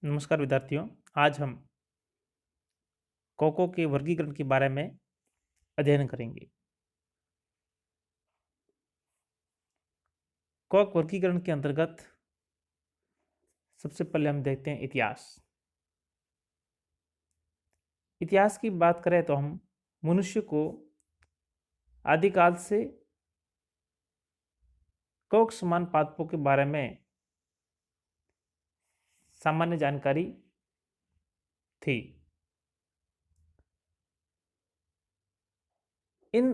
नमस्कार विद्यार्थियों। आज हम कोको के वर्गीकरण के बारे में अध्ययन करेंगे। कॉक वर्गीकरण के अंतर्गत सबसे पहले हम देखते हैं इतिहास। इतिहास की बात करें तो हम मनुष्य को आदिकाल से कॉक समान पादपों के बारे में सामान्य जानकारी थी। इन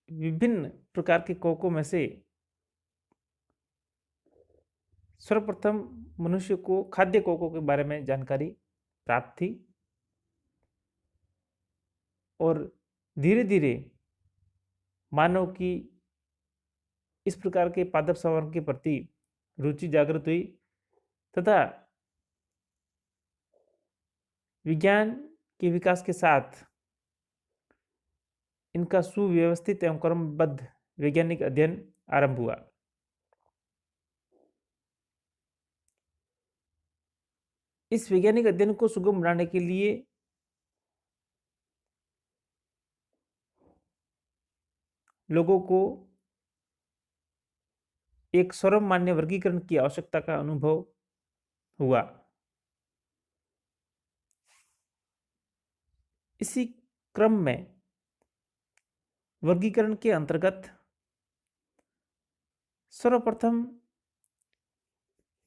विभिन्न प्रकार के कोकों में से सर्वप्रथम मनुष्य को खाद्य कोको के बारे में जानकारी प्राप्त थी और धीरे धीरे मानव की इस प्रकार के पादप संवर्धन के प्रति रुचि जागृत हुई तथा विज्ञान के विकास के साथ इनका सुव्यवस्थित एवं क्रमबद्ध वैज्ञानिक अध्ययन आरंभ हुआ। इस वैज्ञानिक अध्ययन को सुगम बनाने के लिए लोगों को एक सर्वमान्य वर्गीकरण की आवश्यकता का अनुभव हुआ। इसी क्रम में वर्गीकरण के अंतर्गत सर्वप्रथम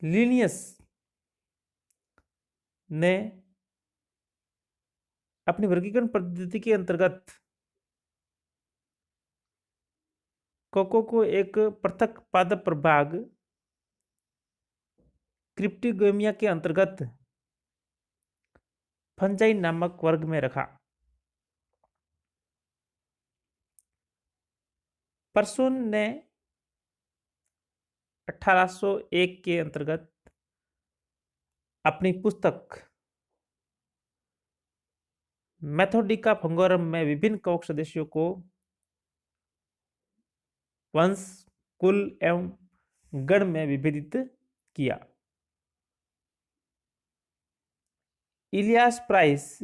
लिनियस ने अपनी वर्गीकरण पद्धति के अंतर्गत कोको को एक पृथक पादप प्रभाग क्रिप्टोगेमिया के अंतर्गत फंजाई नामक वर्ग में रखा। परसोन ने 1801 के अंतर्गत अपनी पुस्तक मैथोडिका फंगोरम में विभिन्न कवक सदस्यों को वंश, कुल एवं गण में विभेदित किया। इलियास प्राइस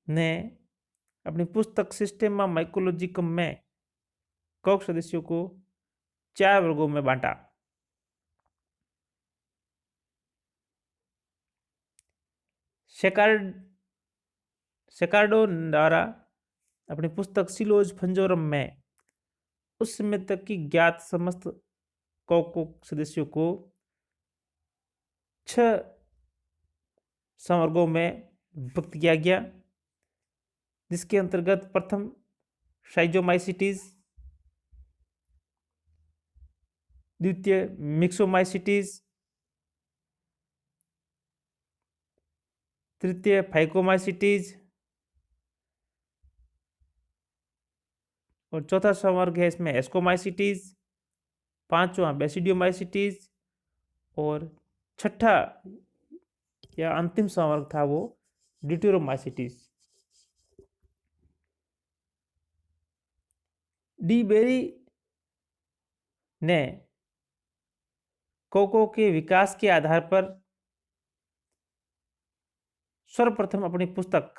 ने अपनी पुस्तक सिस्टेमा माइकोलॉजिकम में कवक सदस्यों को 4 वर्गों में बांटा। शेकार्डो द्वारा अपनी पुस्तक सिलोज फंजोरम में उस समय तक की ज्ञात समस्त कवक सदस्यों को 6 संवर्गों में विभक्त किया गया, जिसके अंतर्गत प्रथम शाइजोमाइसिटीज, द्वितीय मिक्सोमाइसिटीज, तृतीय फाइकोमाइसिटीज और चौथा संवर्ग है इसमें एस्कोमाइसिटीज, पांचवा बेसिडियोमाइसिटीज और छठा या अंतिम संवर्ग था वो ड्यूटेरोमाइसिटीज। डी बेरी ने कोको के विकास के आधार पर सर्वप्रथम अपनी पुस्तक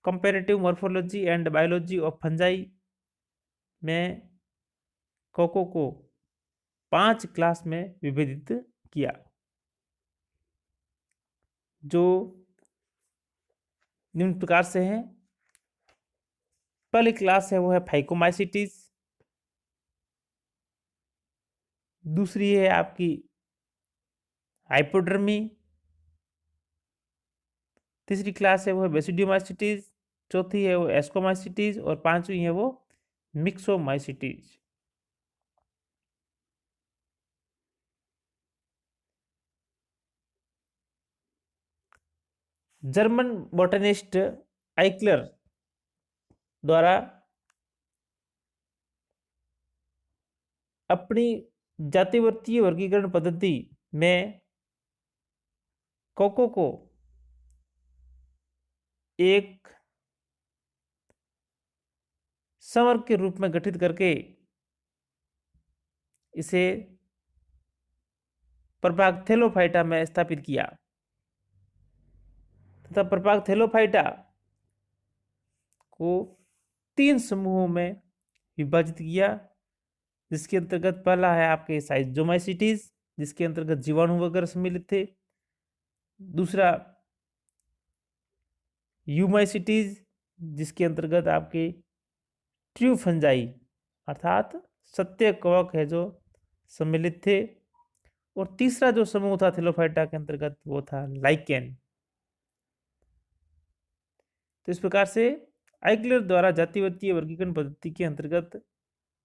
comparative morphology and biology of fungi में कोको को 5 क्लास में विभेदित किया, जो निम्न प्रकार से हैं। पहली क्लास है वो है फाइकोमाइसिटीज, दूसरी है आपकी हाइपोडर्मी, तीसरी क्लास है वो है बेसिडियोमाइसिटीज, चौथी है वो एस्कोमाइसिटीज और पांचवी है वो मिक्सोमाइसिटीज। जर्मन बोटनिस्ट आइक्लर द्वारा अपनी जातिवर्तीय वर्गीकरण पद्धति में कोको को एक संवर्ग के रूप में गठित करके इसे प्रभाग थैलोफाइटा में स्थापित किया तथा प्रभाग थैलोफाइटा को 3 समूहों में विभाजित किया, जिसके अंतर्गत पहला है आपके साइजोमाइसिटीज, जिसके अंतर्गत जीवाणु वगैरह सम्मिलित थे। दूसरा यूमाइसिटीज, जिसके अंतर्गत आपके ट्रू फंजाई अर्थात सत्य कवक है जो सम्मिलित थे। और तीसरा जो समूह था थैलोफाइटा के अंतर्गत वो था लाइकेन। तो इस प्रकार से आइक्लर द्वारा जातिवतीय वर्गीकरण पद्धति के अंतर्गत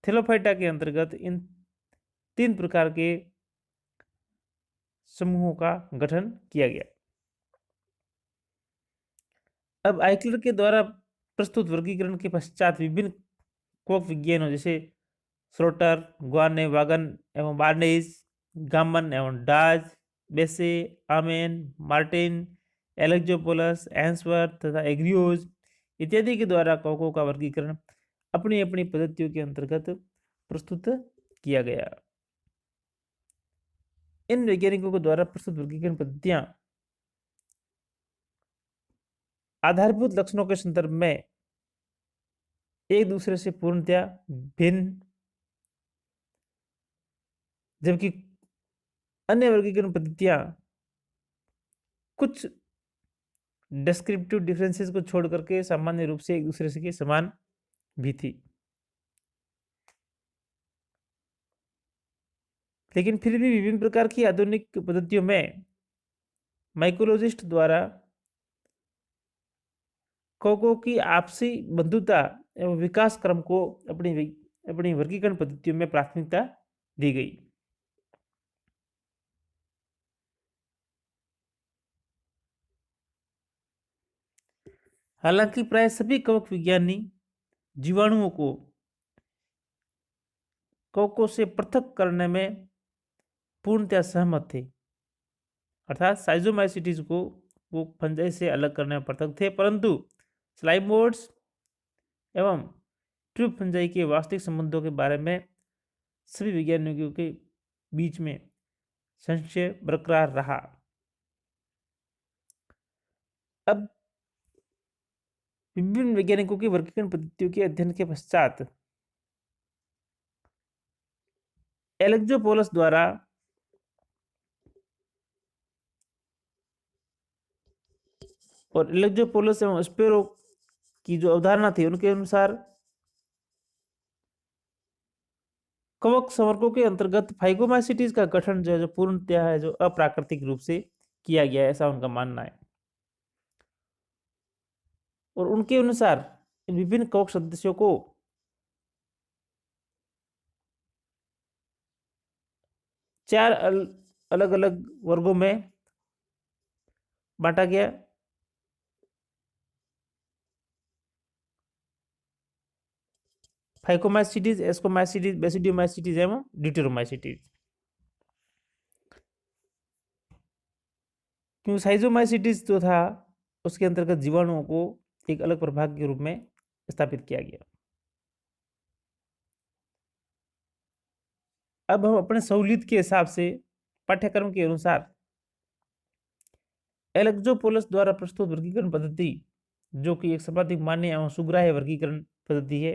थैलोफाइटा के अंतर्गत इन 3 प्रकार के समूहों का गठन किया गया। अब आइक्लर के द्वारा प्रस्तुत वर्गीकरण के पश्चात विभिन्न कवक विज्ञानों जैसे श्रोटर, ग्वाने, वागन एवं बार्नेज, गामन एवं डाज, बेसे, आमेन, मार्टिन, एलेक्जोपोलस, एंसवर्थ तथा एग्रियोज इत्यादि के द्वारा कवकों का वर्गीकरण अपनी अपनी पद्धतियों के अंतर्गत प्रस्तुत किया गया। इन वैज्ञानिकों के द्वारा प्रस्तुत वर्गीकरण पद्धतियां आधारभूत लक्षणों के संदर्भ में एक दूसरे से पूर्णतया भिन्न, जबकि अन्य वर्गीकरण पद्धतियां कुछ डिस्क्रिप्टिव डिफरेंसेस को छोड़ करके सामान्य रूप से एक दूसरे से के समान भी थी। लेकिन फिर भी विभिन्न प्रकार की आधुनिक पद्धतियों में माइकोलॉजिस्ट द्वारा कवकों की आपसी बंधुता एवं विकास क्रम को अपनी वर्गीकरण पद्धतियों में प्राथमिकता दी गई। हालांकि प्राय सभी कवक विज्ञानी जीवाणुओं को कवकों से पृथक करने में पूर्णतया सहमत थे, अर्थात साइजोमाइसिटीज को वो फंजाई से अलग करने में पृथक थे, परंतु स्लाइम बोर्ड्स एवं ट्यूब फंजाई के वास्तविक संबंधों के बारे में सभी वैज्ञानिकों के बीच में संशय बरकरार रहा। अब विभिन्न वैज्ञानिकों की वर्गीकरण पद्धतियों के अध्ययन के पश्चात एलेक्जोपोलस द्वारा और एलेक्जोपोलस एवं स्पेरो की जो अवधारणा थी उनके अनुसार कवक संवर्गों के अंतर्गत फाइगोमाइसिटीज का गठन जो पूर्णतया है जो अप्राकृतिक रूप से किया गया है, ऐसा उनका मानना है। और उनके अनुसार इन विभिन्न कवक सदस्यों को चार अलग अलग वर्गों में बांटा गया। फाइकोमाइसिटीज, एस्कोमाइसिटीज, बेसिडियोमाइसिटीज एवं ड्यूटेरोमाइसिटीज। क्योंकि साइजोमाइसिटीज जो था उसके अंतर्गत जीवाणुओं को एक अलग प्रभाग के रूप में स्थापित किया गया। अब हम अपने सहूलियत के हिसाब से पाठ्यक्रम के अनुसार एलेक्जोपोलस द्वारा प्रस्तुत वर्गीकरण पद्धति, जो कि एक सर्वाधिक मान्य एवं सुग्राह्य वर्गीकरण पद्धति है,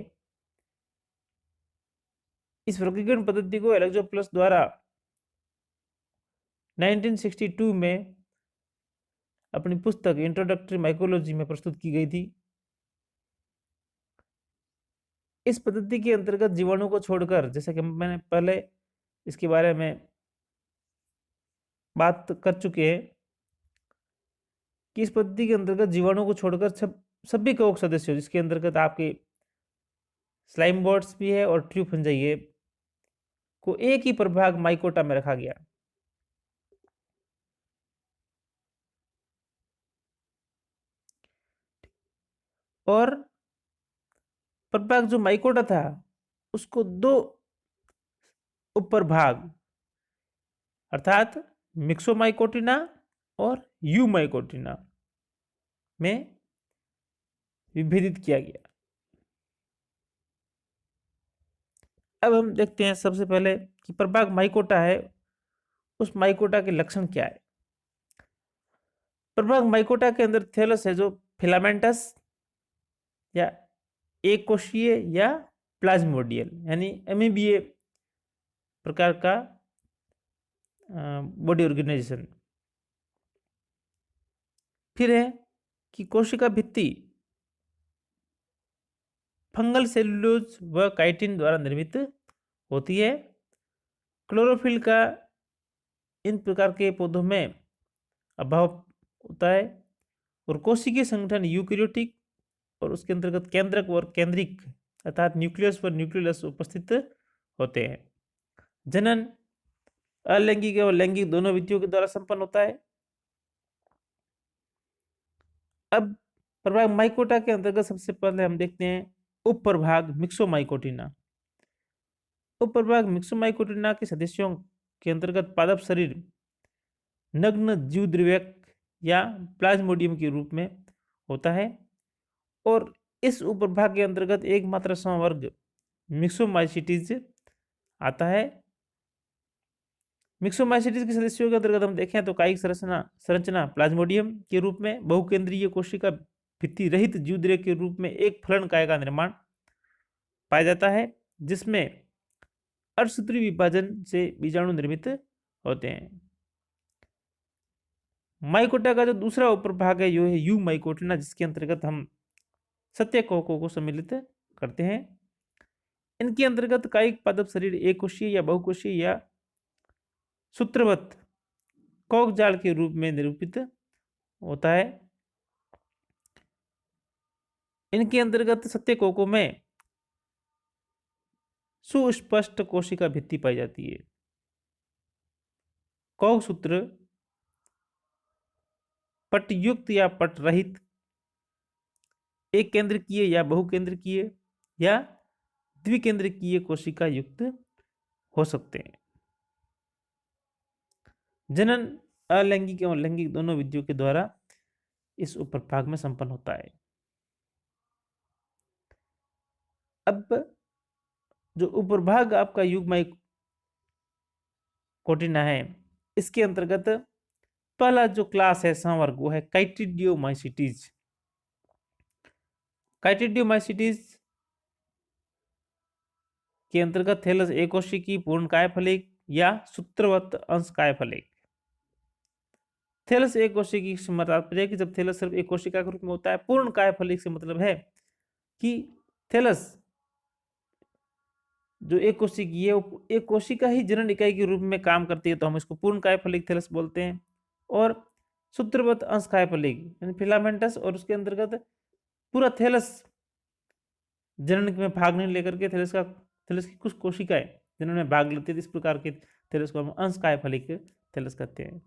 इस वर्गीकरण पद्धति को एलेक्जोपोलस द्वारा 1962 में अपनी पुस्तक इंट्रोडक्टरी माइकोलॉजी में प्रस्तुत की गई थी। इस पद्धति के अंतर्गत जीवाणु को छोड़कर, जैसे कि मैंने पहले इसके बारे में बात कर चुके हैं कि इस पद्धति के अंतर्गत जीवाणु को छोड़कर सभी कवक सदस्यों, जिसके अंतर्गत आपके स्लाइम बोर्ड्स भी है और ट्यूब फंजाई है, को एक ही प्रभाग माइकोटा में रखा गया। और प्रभाग जो माइकोटा था उसको 2 उपप्रभाग अर्थात मिक्सोमाइकोटिना और यूमाइकोटिना में विभेदित किया गया। अब हम देखते हैं सबसे पहले कि प्रभाग माइकोटा है उस माइकोटा के लक्षण क्या है। प्रभाग माइकोटा के अंदर थैलस है जो फिलामेंटस या एक कोशीय या प्लाज्मोडियल यानी अमीबीय प्रकार का बॉडी ऑर्गेनाइजेशन। फिर है कि कोशिका भित्ति फंगल सेलुलोज व काइटिन द्वारा निर्मित होती है। क्लोरोफिल का इन प्रकार के पौधों में अभाव होता है और कोशिकीय संगठन यूकेरियोटिक और उसके अंतर्गत केंद्रक और केंद्रिक अर्थात न्यूक्लियस व न्यूक्लियस उपस्थित होते हैं। जनन अलैंगिक और लैंगिक दोनों विधियों के द्वारा संपन्न होता है। अब प्रभाग माइकोटा के अंतर्गत सबसे पहले हम देखते हैं उप प्रभाग मिक्सोमाइकोटिना। उप प्रभाग मिक्सोमाइकोटिना के सदस्यों के अंतर्गत पादप शरीर नग्न जीव द्रव्यक या प्लाज्मोडियम के रूप में होता है और इस उप प्रभाग के अंतर्गत एकमात्र समवर्ग मिक्सोमाइसिटीज आता है। मिक्सोमाइसिटीज के सदस्यों के अंतर्गत हम देखें तो कायिक संरचना प्लाज्मोडियम के रूप में बहुकेंद्रीय कोशिका भित्ति रहित जीवद्रव्य के रूप में एक फलन काय का निर्माण पाया जाता है जिसमें अर्धसूत्री विभाजन से बीजाणु निर्मित होते हैं। माइकोटा का जो दूसरा उपप्रभाग है यो है यू माइकोटिना जिसके अंतर्गत हम सत्यकोकों को सम्मिलित करते हैं। इनके अंतर्गत कायिक पादप शरीर एक कोशीय या बहुकोशीय या सूत्रवत कॉक जाल के रूप में निरूपित होता है। इनके अंतर्गत सत्यकोकों में सुस्पष्ट कोशिका भित्ति पाई जाती है। कॉक सूत्र पटयुक्त या पट रहित एक केंद्रकीय या बहुकेंद्रकीय या द्विकेंद्रकीय कोशिका युक्त हो सकते हैं। जनन अलैंगिक एवं लैंगिक दोनों विधियों के द्वारा इस उपप्रभाग में संपन्न होता है। अब जो उपप्रभाग आपका यूगमाइकोटिना है इसके अंतर्गत पहला जो क्लास है संवर्ग वो है काइटिडियोमाइसिटीज। काइटिडियोमाइसिटीज के अंतर्गत थैलस एक कोशिकी पूर्ण कायफलिक या सूत्रवत अंश कायफलिक। थैलस एक कोशिकी से तात्पर्य कि जब थैलस सिर्फ एक कोशिका के रूप में होता है। पूर्ण कायफलिक से मतलब है कि थैलस जो एक कोशिकी है वो एक कोशिका ही जनन इकाई के रूप में काम करती है तो हम इसको पूर्ण कायफलिक थैलस बोलते हैं। और सूत्रवत अंश कायफलिक यानी फिलामेंटस और उसके अंतर्गत पूरा थैलस जनन में भाग नहीं लेकर के थैलस की कुछ कोशिकाएं जनन में भाग लेती है। इस प्रकार के थैलस को हम अंश कायफलिक थैलस कहते हैं।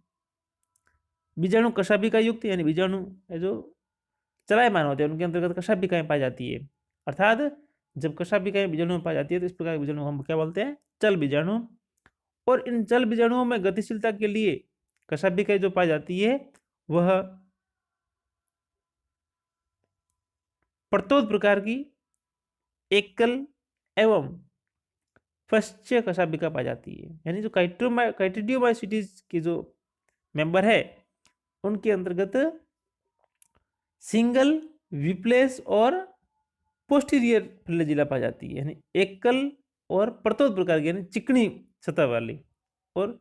बीजाणु कशाभिका युक्त यानी बीजाणु जो चलायमान होते हैं उनके अंतर्गत कशाभिकाएं पाई जाती है। अर्थात जब कशाभिकाएं बीजाणु में पाई जाती है तो इस प्रकार के बीजाणु हम क्या बोलते हैं चल बीजाणु। और इन चल बीजाणुओं में गतिशीलता के लिए कशाभिकाएं जो पाई जाती है वह प्रतोद प्रकार की एकल एवं पश्च कशाभिका पाई जाती है। यानी जो काइटिडियोमाइसिटीज के जो मेंबर है उनके अंतर्गत सिंगल विप्लेस और पोस्टीरियर फ्लैजिला पाई जाती है। यानी एकल और प्रतोद प्रकार की यानी चिकनी सतह वाली और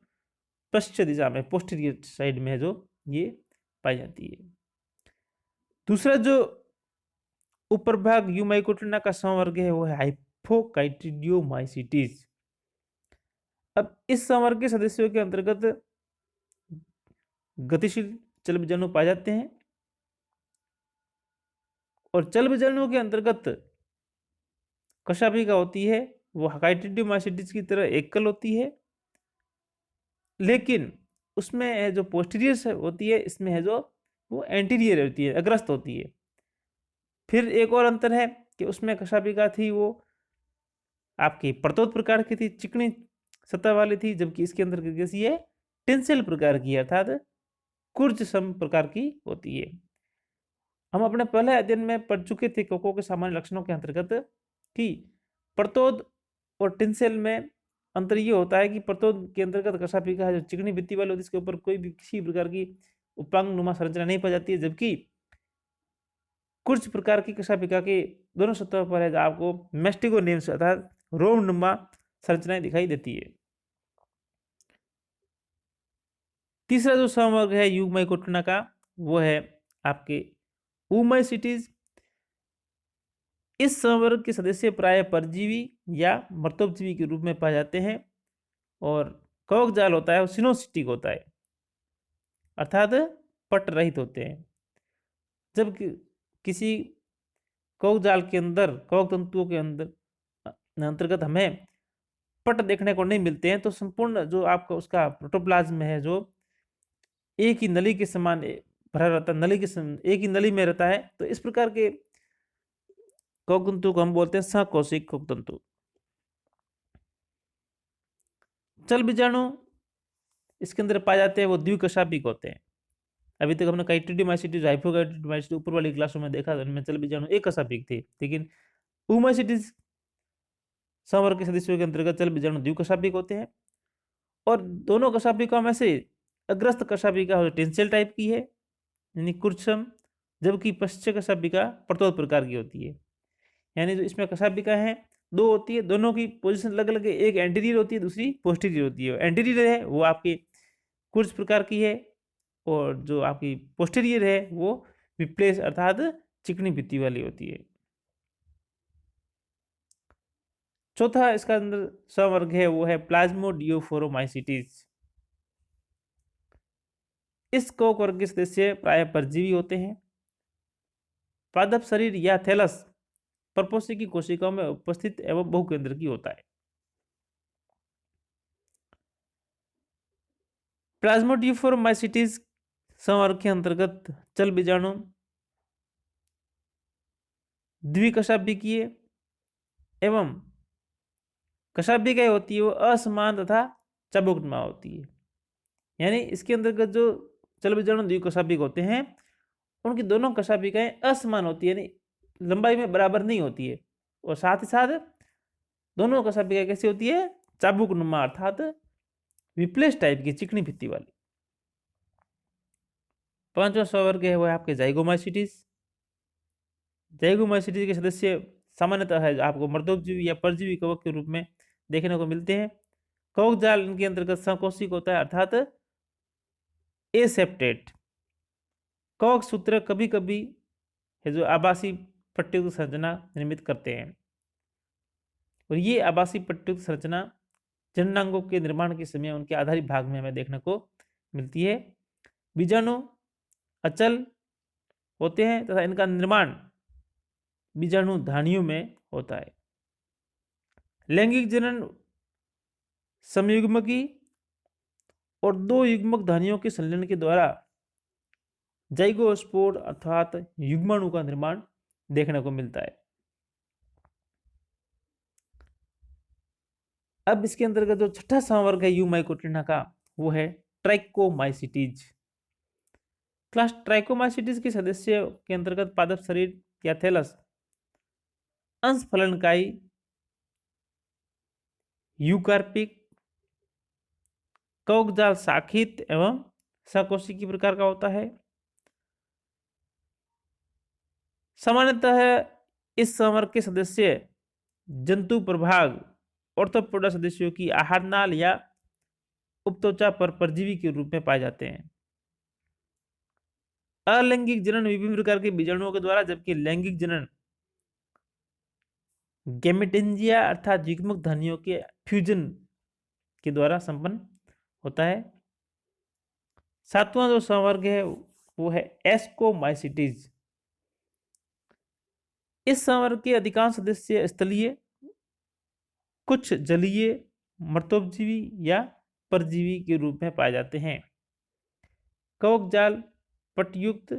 पश्चिम दिशा में पोस्टीरियर साइड में है जो ये पाई जाती है। दूसरा जो उपप्रभाग यूमाइकोटिना का संवर्ग है वो है हाइपोकाइटिडियोमाइसिटीज। अब इस संवर्ग के सदस्यों के अंतर्गत गतिशील चल बीजाणु पाए जाते हैं और चल बीजाणुओं के अंतर्गत कशाभिका होती है वो काइटिडियोमाइसिटीज की तरह एकल होती है लेकिन उसमें जो पोस्टीरियर होती है इसमें है जो वो एंटीरियर होती है अग्रस्त होती है। फिर एक और अंतर है कि उसमें कशाभिका थी वो आपकी प्रतोद प्रकार की थी चिकनी सतह वाली थी जबकि इसके अंदर कैसी है टेंसिल प्रकार की अर्थात कुर्ज सम प्रकार की होती है। हम अपने पहले अध्ययन में पढ़ चुके थे कोको के सामान्य लक्षणों के अंतर्गत कि प्रतोद और टेंसिल में अंतर ये होता है कि प्रतोद के अंतर्गत कशापिका है जो चिकनी भित्ति वाली होती है, इसके ऊपर कोई भी किसी प्रकार की उपांग नुमा संरचना नहीं पाई जाती है, जबकि कुछ प्रकार की कशापिका के दोनों सतहों पर है आपको मेस्टिको नेम्स अर्थात रोम नुमा संरचनाएं दिखाई देती है। तीसरा जो समवर्ग है यूमाइकोटिना का वो है आपके ऊमाइसीटीज। इस समवर्ग के सदस्य प्राय परजीवी या मर्तोपजीवी के रूप में पाए जाते हैं और कवक जाल होता है वो सिनोसिटिक होता है अर्थात पट रहित होते हैं। जब किसी कवक जाल के अंदर कवक तंतुओं के अंतर्गत हमें पट देखने को नहीं मिलते हैं तो संपूर्ण जो आपका उसका प्रोटोप्लाज्म है जो एक ही नली के समान भरा रहता है, नली के एक ही नली में रहता है। तो इस प्रकार के कवक तंतु को हम बोलते हैं सकोशिक कवक तंतु। चल बीजाणु इसके अंदर पाए जाते हैं वो द्विकशापिक होते हैं। अभी तक हमने काइटिडीमाइसिटीज हाइपोकाइटिडीमाइसिटीज ऊपर वाली क्लासों में देखा था, इनमें चल बीजाणु एक कशापिक थे, लेकिन ऊमाइसिटीज संवर्ग के सदस्यों के अंतर्गत चल बीजाणु द्विकशापिक होते हैं। और दोनों कशापिकाओं में से अग्रस्त कशापिका टेंसियल टाइप की है यानी कुर्चम, जबकि पश्चिम कशापिका प्रतोद प्रकार की होती है। यानी जो इसमें कशापिका है दो होती है, दोनों की पोजीशन अलग अलग है, एक एंटीरियर होती है दूसरी पोस्टीरियर होती है। एंटीरियर है वो आपकी कुर्च प्रकार की है और जो आपकी पोस्टीरियर है वो विप्लेस अर्थात चिकनी भित्ति वाली होती है। चौथा इसका अंदर समवर्ग है वो है प्लाज्मोडियोफोरोमाइसिटीज। इस कवक वर्ग के सदस्य प्राय परजीवी होते हैं। पादप शरीर या थैलस परपोषी की कोशिकाओं में उपस्थित एवं बहुकेंद्र की होता है। प्लाज्मोडियोफोरोमाइसिटीज संवर्ग के अंतर्गत चल बीजाणु द्विकशापिकीय एवं कशापिकाएं होती है वो असमान तथा चबुकनुमा होती है। यानी इसके अंतर्गत जो चल बीजाणु द्विकशापिक होते हैं उनकी दोनों कशापिकाएं असमान होती है, यानी लंबाई में बराबर नहीं होती है, और साथ ही साथ दोनों कशापिकाएं कैसी होती है चाबुकनुमा अर्थात विप्लेस टाइप की चिकनी भित्ति वाली। पांचवा स्ववर्ग है वो है आपके जाइगोमाइसिटीज। जाइगोमाइसिटीज के सदस्य सामान्यतः है आपको मर्दोपजीवी या परजीवी कवक के रूप में देखने को मिलते हैं। कवक जाल इनके अंतर्गत संकोशिक होता है अर्थात एसेप्टेट। कवक सूत्र कभी कभी है जो आभासी पट्टयुक्त संरचना निर्मित करते हैं और ये आभासी पट्टयुक्त संरचना जननांगों के निर्माण के समय उनके आधारित भाग में हमें देखने को मिलती है। बीजाणु अचल होते हैं तथा इनका निर्माण बीजाणु धानियों में होता है। लैंगिक जनन समयुग्मकी और दो युग्मक धानियों के संलयन के द्वारा जाइगोस्पोर अर्थात युग्माणु का निर्माण देखने को मिलता है। अब इसके अंतर्गत जो छठा संवर्ग है यूमाइकोटिना का वो है ट्राइकोमाइसिटीज। क्लास ट्राइकोमाइसिटीज के सदस्य के अंतर्गत पादप शरीर या थैलस अंश फलनकाई यूकार्पिक कवक जाल शाखित एवं सकोशिकी प्रकार का होता है। सामान्यतः इस संवर्ग के सदस्य जंतु प्रभाग ऑर्थोपोडा सदस्यों की आहार नाल या उपत्वचा पर परजीवी के रूप में पाए जाते हैं। अलैंगिक जनन विभिन्न प्रकार के बीजाणुओं के द्वारा, जबकि लैंगिक जनन गैमेटेंजिया अर्थात युग्मक धानियों के फ्यूजन के द्वारा संपन्न होता है। सातवां जो संवर्ग है वो है एस्कोमाइसिटीज। इस संवर्ग के अधिकांश सदस्य स्थलीय, कुछ जलीय, मर्तोपजीवी या परजीवी के रूप में पाए जाते हैं। कवक जाल पटयुक्त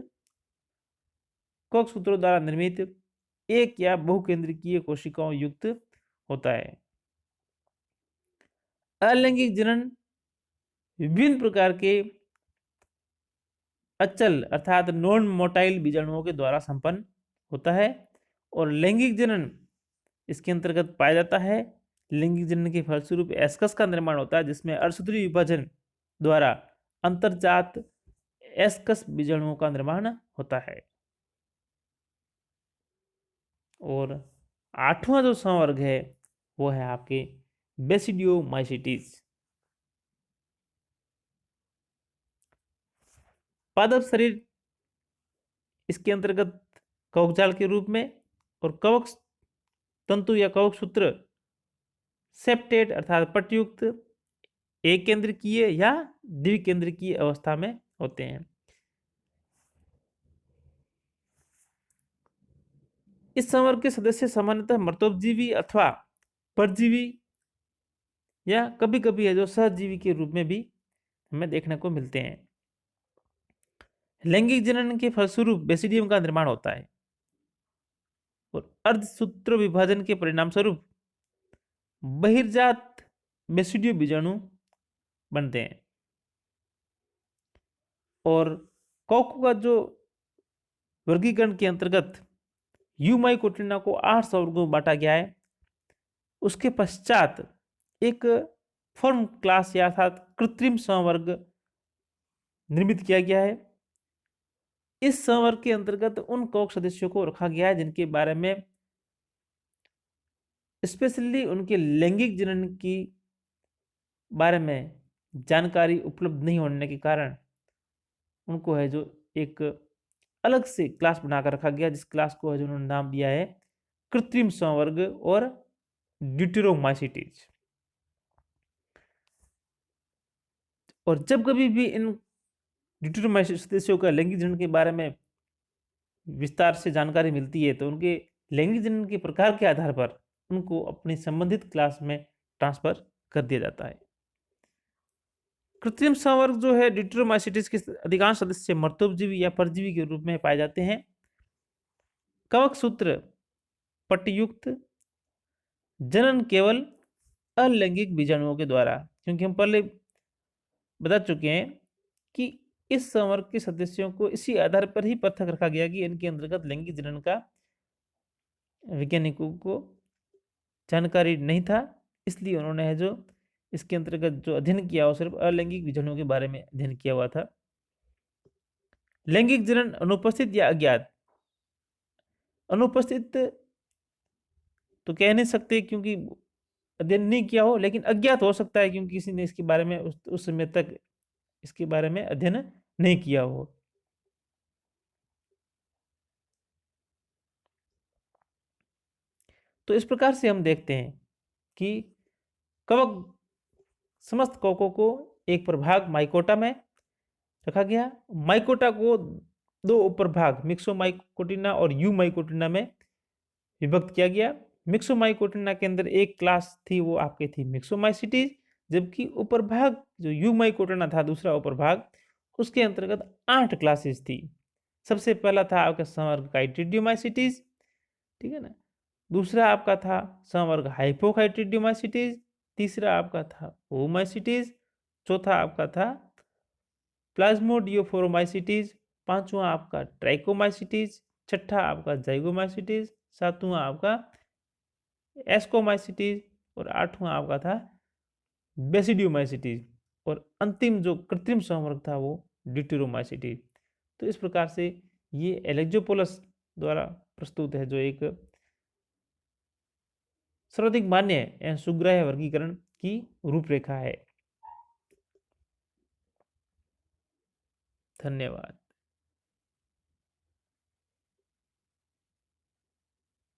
कवक सूत्रों द्वारा निर्मित एक या बहुकेंद्रीय कोशिकाओं युक्त होता है। अलैंगिक जनन विभिन्न प्रकार के अचल अर्थात नॉन मोटाइल बीजाणुओं के द्वारा संपन्न होता है और लैंगिक जनन इसके अंतर्गत पाया जाता है, लैंगिक जनन के फलस्वरूप एस्कस का निर्माण होता है, जिसमें अर्धसूत्री विभाजन द्वारा अंतर्जात एस्कस बीजाणुओं का निर्माण होता है। और 8वां जो संवर्ग है वो है आपके बेसिडियोमाइसीटीज। पादप शरीर इसके अंतर्गत कवकजाल के रूप में, और कवक तंतु या कवक सूत्र सेप्टेट अर्थात पटयुक्त एक केंद्रकीय या द्विकेंद्रकीय अवस्था में होते हैं। इस संवर्ग के सदस्य सामान्यतः मर्तोपजीवी अथवा परजीवी या कभी कभी है जो सहजीवी के रूप में भी हमें देखने को मिलते हैं। लैंगिक जनन के फलस्वरूप बेसिडियम का निर्माण होता है और अर्धसूत्र विभाजन के परिणाम स्वरूप बहिर्जात बेसिडियो बीजाणु बनते हैं। और कवकों का जो वर्गीकरण के अंतर्गत यूमाइकोटिना को 8 संवर्गों में बांटा गया है। उसके पश्चात एक फॉर्म क्लास या अर्थात कृत्रिम संवर्ग निर्मित किया गया है। इस संवर्ग के अंतर्गत उन कवक सदस्यों को रखा गया है जिनके बारे में स्पेशली उनके लैंगिक जनन की बारे में जानकारी उपलब्ध नहीं होने के कारण उनको है जो एक अलग से क्लास बनाकर रखा गया, जिस क्लास को है जो उन्होंने नाम दिया है कृत्रिम संवर्ग और ड्यूटेरोमाइसीटीज। और जब कभी भी इन ड्यूटेरोमाइसीटीज सदस्यों का लैंगिक जनन के बारे में विस्तार से जानकारी मिलती है तो उनके लैंगिक जनन के प्रकार के आधार पर उनको अपनी संबंधित क्लास में ट्रांसफर कर दिया जाता है। कृत्रिम संवर्ग जो है ड्यूटेरोमाइसीटीज के अधिकांश सदस्य मर्तोपजीवी या परजीवी के रूप में पाए जाते हैं। कवक सूत्र पटयुक्त जनन केवल अलैंगिक बीजाणुओं के द्वारा, क्योंकि हम पहले बता चुके हैं कि इस संवर्ग के सदस्यों को इसी आधार पर ही पृथक रखा गया कि इनके अंतर्गत लैंगिक जनन का वैज्ञानिकों को जानकारी नहीं था, इसलिए उन्होंने है जो इसके अंतर्गत जो अध्ययन किया वो सिर्फ अलैंगिक बीजाणुओं के बारे में अध्ययन किया हुआ था। लैंगिक जनन अनुपस्थित या अज्ञात, अनुपस्थित तो कह नहीं सकते क्योंकि अध्ययन नहीं किया हो, लेकिन अज्ञात हो सकता है क्योंकि किसी ने इसके बारे में उस समय तक इसके बारे में अध्ययन नहीं किया हो। तो इस प्रकार से हम देखते हैं कि कवक समस्त कवकों को एक प्रभाग माइकोटा में रखा गया। माइकोटा को 2 उपप्रभाग मिक्सोमाइकोटिना और यूमाइकोटिना में विभक्त किया गया। मिक्सोमाइकोटिना के अंदर एक क्लास थी, वो आपकी थी मिक्सोमाइसीटीज, जबकि उपप्रभाग जो यूमाइकोटिना था दूसरा उपप्रभाग, उसके अंतर्गत 8 क्लासेस थी। सबसे पहला था आपका संवर्ग काइटिडियोमाइसीटीज, ठीक है ना। दूसरा आपका था संवर्ग हाइपोकाइटिडियोमाइसीटीज, तीसरा आपका था ओमाइसीटीज, चौथा आपका था प्लाज्मोडियोफोरोमाइसीटीज, पांचवा आपका ट्राइकोमाइसीटीज, छठा आपका जाइगोमाइसीटीज, सातवां आपका एस्कोमाइसीटीज और आठवां आपका था बेसिडियोमाइसीटीज, और अंतिम जो कृत्रिम संवर्ग था वो ड्यूटेरोमाइसीटीज। तो इस प्रकार से ये एलेक्जोपोलस द्वारा प्रस्तुत है जो एक सर्वाधिक मान्य एवं सुग्राह्य वर्गीकरण की रूपरेखा है। धन्यवाद।